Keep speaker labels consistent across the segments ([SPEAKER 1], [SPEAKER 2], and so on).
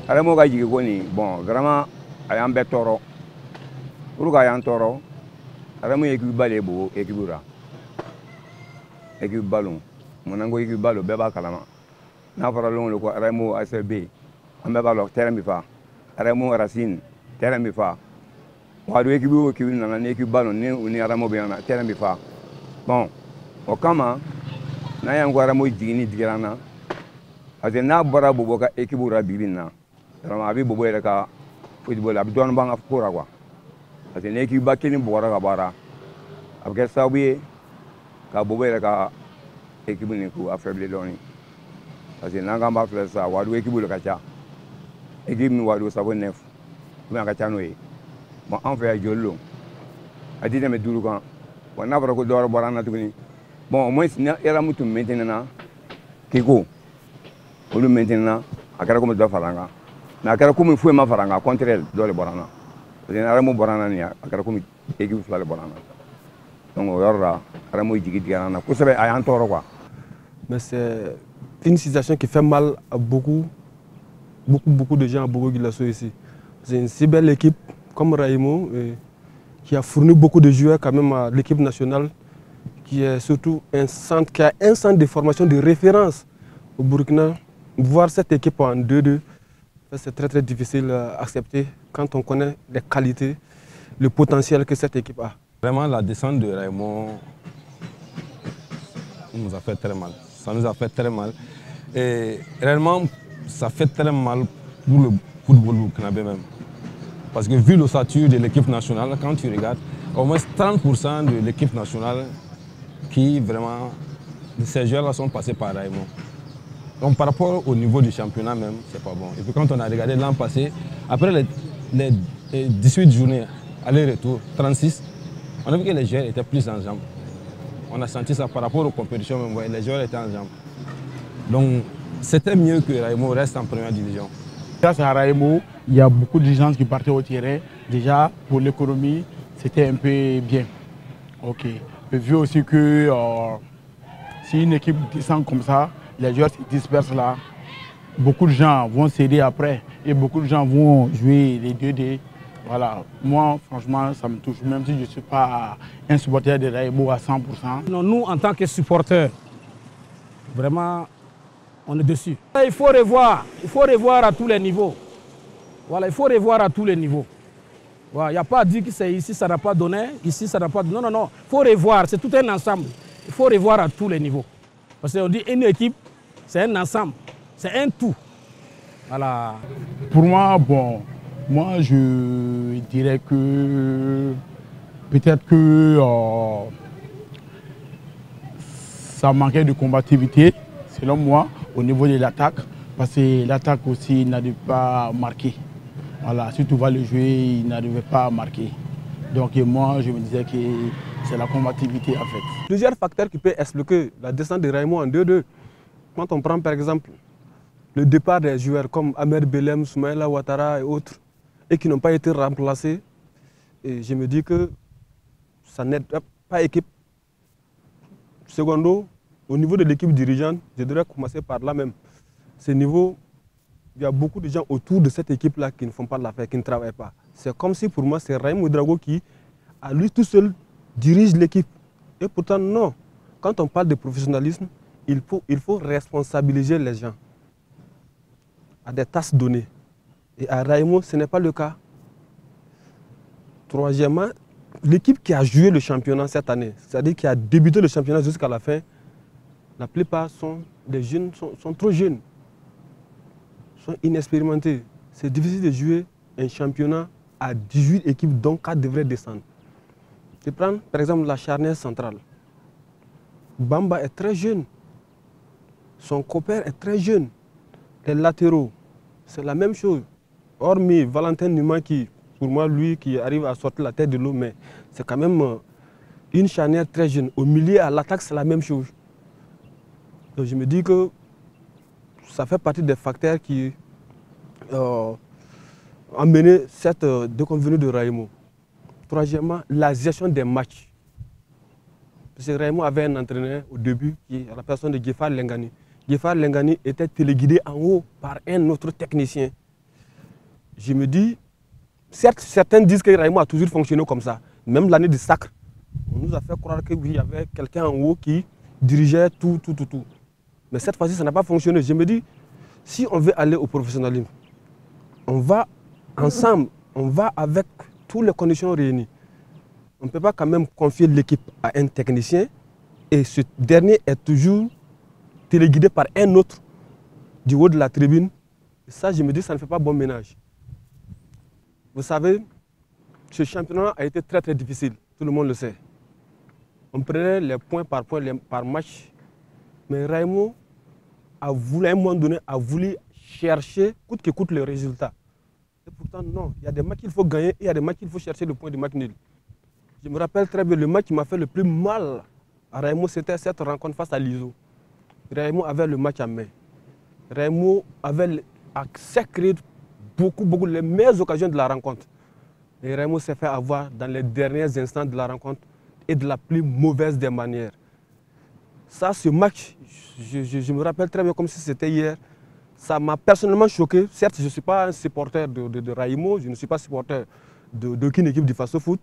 [SPEAKER 1] Aremo ka jigi ko ni bon vraiment a y'an bɛɛ tɔɔrɔ. Pourquoi a y'an tɔɔrɔ? Aremo ye équipe ba de bo équipe ra. Équipe ballon. Mun an ko équipe ballon bɛɛ b'a kalama. N'a fɔra lon ko Aremo ASB an bɛɛ b'a lɔ terrain bi fa. Aremo Racine terrain bi fa. Wadu équipe o équipe nana ni équipe ballon ni Aremo bɛ na terrain bi fa. Bon, o kama n'a y'an ko Aremo jigini digira na. Parce que n'a bɔra Bobo ka équipe ra bibi na. Vraiment a bɛ Bobo yɛrɛ ka football a bɛ dɔɔnin b'an ka ko ra quoi. Parce que ni équipe ba kelen bɔra ka bɔ ra a bɛ kɛ sababu ye ka Bobo yɛrɛ ka équipe nin ko affaiblir dɔɔnin. Parce que n'an k'an b'a filɛ sisan Wadu équipe de ka ca. Équipe min Wadu ça vaut 9 ou a ka ca n'o ye. Bon an fɛ yan joli don a ti tɛmɛ 5 kan. Bon n'a fɔra ko dɔ wɛrɛ bɔra an na tuguni. Bon au moins ni Aramu tun maintenait na Keko olu maintenait na a kɛra comme dɔ fara an kan. Mais a kɛra comme foyi ma fara an kan contraire dɔ de bɔra an na. Parce que Aramu bɔra an na nin a kɛra comme équipe fila de bɔra an na. Donc au yɔrɔ la Aramu jigi digara an na kosɛbɛ a y'an tɔɔrɔ quoi.
[SPEAKER 2] Mais c'est une situation qui fait mal à beaucoup de gens à Bobo-Dioulasso ici. C'est une si belle équipe comme Raimo qui a fourni beaucoup de joueurs quand même à l'équipe nationale, qui est surtout qui a un centre de formation de référence au Burkina. Voir cette équipe en 2-2, c'est très très difficile à accepter quand on connaît les qualités, le potentiel que cette équipe a.
[SPEAKER 3] Vraiment la descente de Raimo nous a fait très mal. Ça nous a fait très mal. Et réellement, ça fait très mal pour le football burkinabé même. Parce que vu l'ossature de l'équipe nationale, quand tu regardes, au moins 30% de l'équipe nationale qui vraiment, ces joueurs-là sont passés par Raimo. Donc par rapport au niveau du championnat même, c'est pas bon. Et puis quand on a regardé l'an passé, après les 18 journées, aller-retour, 36, on a vu que les joueurs étaient plus en jambes. On a senti ça par rapport aux compétitions même, les joueurs étaient en jambes. Donc c'était mieux que Raimo reste en première division.
[SPEAKER 4] Grâce à Raimo, il y a beaucoup de gens qui partaient au terrain. Déjà, pour l'économie, c'était un peu bien. Ok. Et vu aussi que si une équipe descend comme ça, les joueurs se dispersent là. Beaucoup de gens vont céder après et beaucoup de gens vont jouer les 2D. Voilà. Moi, franchement, ça me touche, même si je ne suis pas un supporter de Raimo à 100%.
[SPEAKER 5] Non, nous, en tant que supporters, vraiment, on est dessus. Il faut revoir à tous les niveaux. Voilà, il faut revoir à tous les niveaux. Voilà, il n'y a pas à dire que c'est ici, ça n'a pas donné, ici, ça n'a pas donné. Non, non, non. Il faut revoir, c'est tout un ensemble. Il faut revoir à tous les niveaux. Parce qu'on dit une équipe, c'est un ensemble, c'est un tout. Voilà.
[SPEAKER 4] Pour moi, bon, moi je dirais que peut-être que ça manquait de combativité, selon moi, au niveau de l'attaque, parce que l'attaque aussi n'arrive pas à marquer. Voilà, si tu vas le jouer, il n'arrivait pas à marquer. Donc moi, je me disais que c'est la combativité en fait.
[SPEAKER 2] Plusieurs facteurs qui peuvent expliquer la descente de Raimo en 2-2. Quand on prend par exemple le départ des joueurs comme Ahmed Belem, Soumaïla Ouattara et autres, et qui n'ont pas été remplacés, et je me dis que ça n'aide pas l'équipe. Secondo, au niveau de l'équipe dirigeante, je devrais commencer par là même. Ce niveau, il y a beaucoup de gens autour de cette équipe-là qui ne font pas l'affaire, qui ne travaillent pas. C'est comme si pour moi, c'est Raimo Ouedraogo qui, à lui tout seul, dirige l'équipe. Et pourtant, non. Quand on parle de professionnalisme, il faut responsabiliser les gens à des tâches données. Et à Raimo, ce n'est pas le cas. Troisièmement, l'équipe qui a joué le championnat cette année, c'est-à-dire qui a débuté le championnat jusqu'à la fin, la plupart sont des jeunes, sont trop jeunes, sont inexpérimentés. C'est difficile de jouer un championnat à 18 équipes, dont 4 devraient descendre. Je prends par exemple la charnière centrale. Bamba est très jeune. Son copain est très jeune. Les latéraux, c'est la même chose. Hormis Valentin Numa qui, pour moi, lui, qui arrive à sortir la tête de l'eau, mais c'est quand même une charnière très jeune. Au milieu, à l'attaque, c'est la même chose. Donc je me dis que ça fait partie des facteurs qui ont mené cette déconvenue de Raimo. Troisièmement, la gestion des matchs. Parce que Raimo avait un entraîneur au début, qui est la personne de Guéphar Lengani. Guéphar Lengani était téléguidé en haut par un autre technicien. je me dis, certes, certains disent que Raimo a toujours fonctionné comme ça. Même l'année du sacre, on nous a fait croire qu'il y avait quelqu'un en haut qui dirigeait tout. Mais cette fois-ci, ça n'a pas fonctionné. Je me dis, si on veut aller au professionnalisme, on va ensemble, on va avec toutes les conditions réunies. On ne peut pas quand même confier l'équipe à un technicien et ce dernier est toujours téléguidé par un autre du haut de la tribune. Et ça, je me dis, ça ne fait pas bon ménage. Vous savez, ce championnat a été très difficile, tout le monde le sait. On prenait les points par match, mais Raimo a voulu, à un moment donné, a voulu chercher coûte que coûte le résultat. Et pourtant, non, il y a des matchs qu'il faut gagner et il y a des matchs qu'il faut chercher le point de match nul. Je me rappelle très bien, le match qui m'a fait le plus mal à Raimo, c'était cette rencontre face à l'ISO. Raimo avait le match en main. Raimo avait créé beaucoup les meilleures occasions de la rencontre. Et Raimo s'est fait avoir dans les derniers instants de la rencontre et de la plus mauvaise des manières. Ça, ce match, je me rappelle très bien comme si c'était hier. Ça m'a personnellement choqué. Certes, je ne suis pas un supporter de Raimo, je ne suis pas supporter d'aucune équipe du Faso Foot.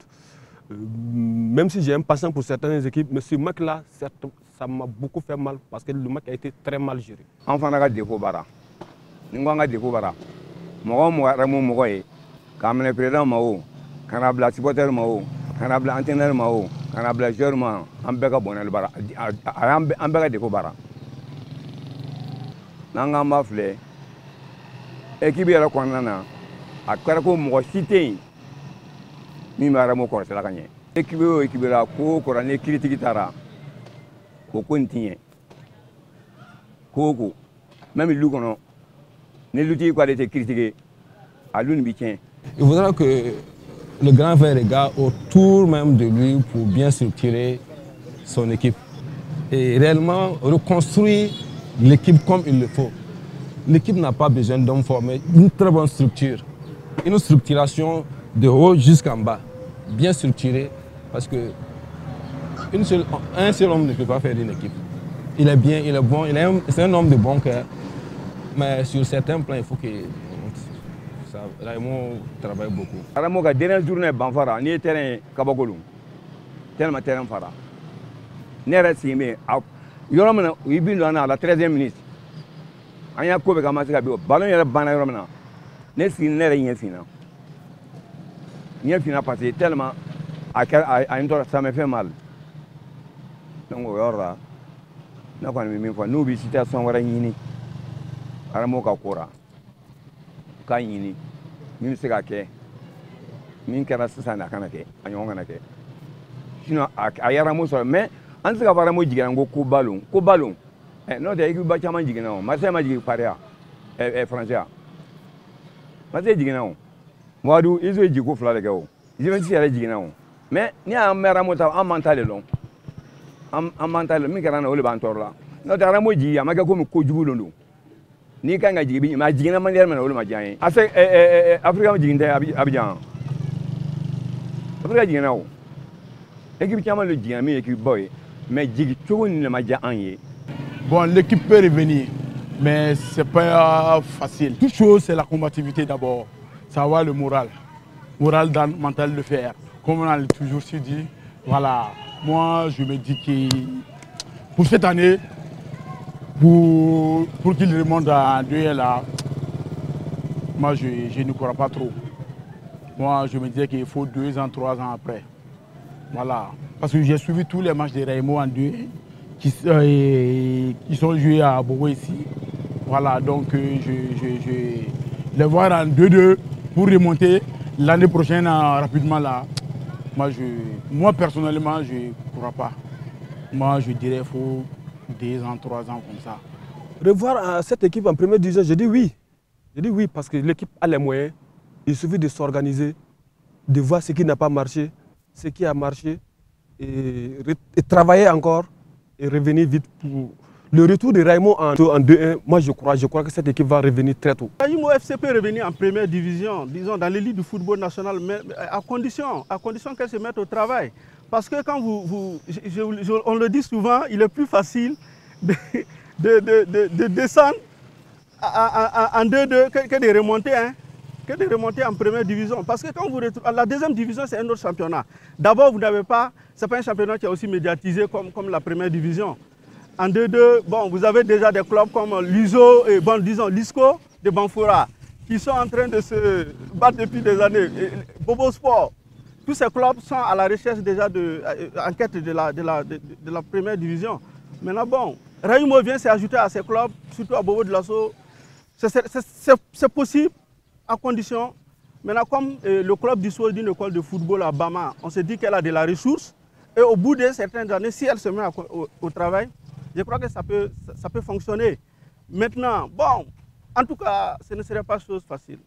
[SPEAKER 2] Même si j'ai un passion pour certaines équipes, mais ce match-là, ça m'a beaucoup fait mal parce que le match a été très mal géré.
[SPEAKER 1] Enfin, on a des bara. Nous avons des bara. Moi, Raimo Mogoye, quand le président Mao, quand on a le supporter Mao, quand on a l'entraîneur Mao, quand on a le joueur Mao, on peut pas bara. On peut des bara. Nanga mafle équipe yɛrɛ kɔnɔna na a kɛra ko mɔgɔ si tɛ yen min bɛ Raimo kɔrɔsila ka ɲɛ équipe o équipe la ko kɔrɔ ni kiritigi taara o ko nin ti ɲɛ ko même lu kɔnɔ ni lutigi ko ale tɛ kiritigi a lu nin bi tiɲɛ.
[SPEAKER 3] Il faudra que le grand frère regarde autour même de lui pour bien structurer son équipe et réellement reconstruire l'équipe comme il le faut. L'équipe n'a pas besoin d'hommes formés, une très bonne structure, une structuration de haut jusqu'en bas, bien structurée, parce que un seul homme ne peut pas faire une équipe. Il est bien, il est bon, c'est un homme de bon cœur, mais sur certains plans, il faut que Raimo travaille beaucoup.
[SPEAKER 1] Raimo ka dernière journée banfara ni terrain kabakolu tellement terrain fara ne yɛrɛ sigi bɛ yɔrɔ min na u bin don a la 13e minute an y'a ko bɛ ka ma se ka bin ballon yɛrɛ banna yɔrɔ min na ne sigi ne yɛrɛ ɲɛ finna parce que tellement a ye n tɔɔrɔ ça me fait mal donc o yɔrɔ la ne kɔni bɛ min fɔ n'u bɛ situation wɛrɛ ɲini Raimo ka ko la k'a ɲini min bɛ se ka kɛ min kɛra sisan a kana kɛ a ɲɔgɔn kana kɛ sinon a ye Raimo sɔrɔ mais an tɛ se ka fɔ Raimo jiginna ko ballon n'o tɛ équipe ba caman jiginna o Marseille ma jigin Paris ya Français ya Marseille jiginna o Wadu Izo ye jigiko 2 de kɛ o Juventus yɛrɛ jiginna o mais ni y'an mɛn Raimo ta an m'an ta de dɔn an m'an ta de dɔn min kɛra an na o de b'an tɔɔrɔ la n'o tɛ Raimo jigi a ma kɛ komi kojugu don n'i kan ka jigin mais a jiginna manière min na o de ma diya n ye Afrika jigin tɛ Abidjan Afrika jiginna o équipe caman de jiginna min ye équipe baw ye mais jigi cogo nin de ma diya an ye.
[SPEAKER 4] Bon, l'équipe peut revenir, mais ce n'est pas facile. Toute chose, c'est la combativité d'abord. Savoir le moral mental de le faire. Comme on a toujours dit, voilà, moi je me dis que pour cette année, pour qu'il remonte à 2 là, moi je ne crois pas trop. Moi je me disais qu'il faut 2 ans, 3 ans après. Voilà, parce que j'ai suivi tous les matchs de Raimo en 2 qui sont joués à Bogo ici. Voilà, donc je les voir en 2-2 pour remonter l'année prochaine rapidement là. Moi personnellement, je ne crois pas. Moi, je dirais qu'il faut 2 ans, 3 ans comme ça.
[SPEAKER 2] Revoir cette équipe en première division, je dis oui. Je dis oui parce que l'équipe a les moyens. Il suffit de s'organiser, de voir ce qui n'a pas marché, ce qui a marché et travailler encore. Et revenir vite pour le retour de Raimo en 2-1. Moi, je crois que cette équipe va revenir très tôt.
[SPEAKER 6] Raimo FC peut revenir en première division, disons dans l'élite du football national, mais à condition qu'elle se mette au travail. Parce que quand on le dit souvent, il est plus facile de descendre en 2-2 que de remonter. Hein. que de remonter en première division. Parce que quand vous retrouvez, la deuxième division, c'est un autre championnat. D'abord, vous n'avez pas, ce n'est pas un championnat qui est aussi médiatisé comme la première division. En 2-2, bon, vous avez déjà des clubs comme l'USO et bon, disons l'ISCO de Banfoura qui sont en train de se battre depuis des années. Et Bobo Sport, tous ces clubs sont à la recherche déjà en quête de la première division. Maintenant, bon, Raïmo vient s'ajouter à ces clubs, surtout à Bobo de Lasso. C'est possible, à condition. Maintenant, comme le club dispose d'une école de football à Bama, on se dit qu'elle a de la ressource. Et au bout de certaines années, si elle se met au travail, je crois que ça peut fonctionner. Maintenant, bon, en tout cas, ce ne serait pas chose facile.